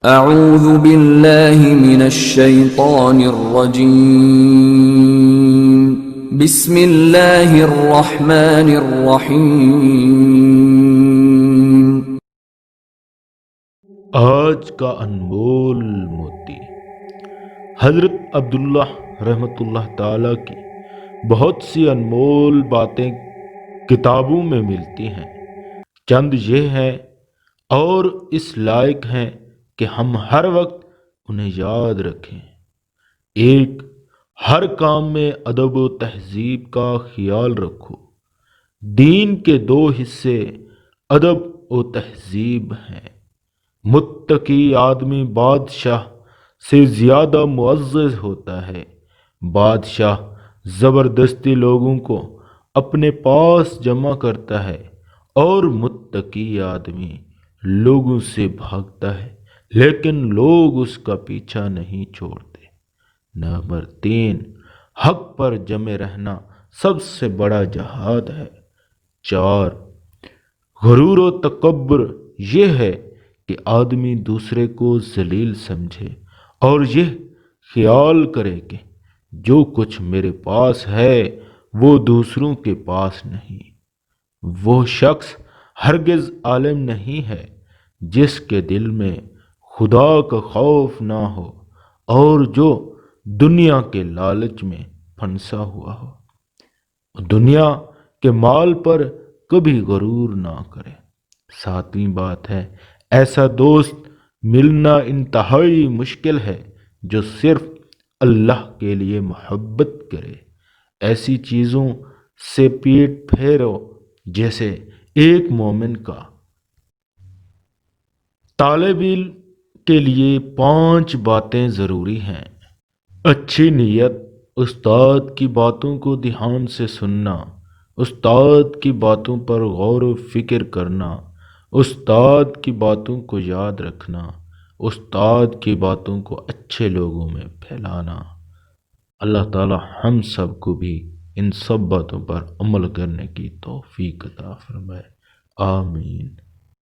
اعوذ باللہ من الشیطان الرجیم بسم اللہ الرحمن الرحیم۔ آج کا انمول موتی۔ حضرت عبداللہ رحمۃ اللہ تعالیٰ کی بہت سی انمول باتیں کتابوں میں ملتی ہیں، چند یہ ہیں اور اس لائق ہیں کہ ہم ہر وقت انہیں یاد رکھیں۔ ایک، ہر کام میں ادب و تہذیب کا خیال رکھو۔ دین کے دو حصے ادب و تہذیب ہیں۔ متقی آدمی بادشاہ سے زیادہ معزز ہوتا ہے۔ بادشاہ زبردستی لوگوں کو اپنے پاس جمع کرتا ہے اور متقی آدمی لوگوں سے بھاگتا ہے لیکن لوگ اس کا پیچھا نہیں چھوڑتے۔ نمبر 3، حق پر جمے رہنا سب سے بڑا جہاد ہے۔ 4، غرور و تکبر یہ ہے کہ آدمی دوسرے کو ذلیل سمجھے اور یہ خیال کرے کہ جو کچھ میرے پاس ہے وہ دوسروں کے پاس نہیں۔ وہ شخص ہرگز عالم نہیں ہے جس کے دل میں خدا کا خوف نہ ہو اور جو دنیا کے لالچ میں پھنسا ہوا ہو۔ دنیا کے مال پر کبھی غرور نہ کرے۔ 7ویں بات ہے، ایسا دوست ملنا انتہائی مشکل ہے جو صرف اللہ کے لیے محبت کرے۔ ایسی چیزوں سے پیٹ پھیرو جیسے ایک مومن کا۔ طالب علم کے لیے 5 باتیں ضروری ہیں۔ اچھی نیت، استاد کی باتوں کو دھیان سے سننا، استاد کی باتوں پر غور و فکر کرنا، استاد کی باتوں کو یاد رکھنا، استاد کی باتوں کو اچھے لوگوں میں پھیلانا۔ اللہ تعالی ہم سب کو بھی ان سب باتوں پر عمل کرنے کی توفیق عطا فرمائے، آمین۔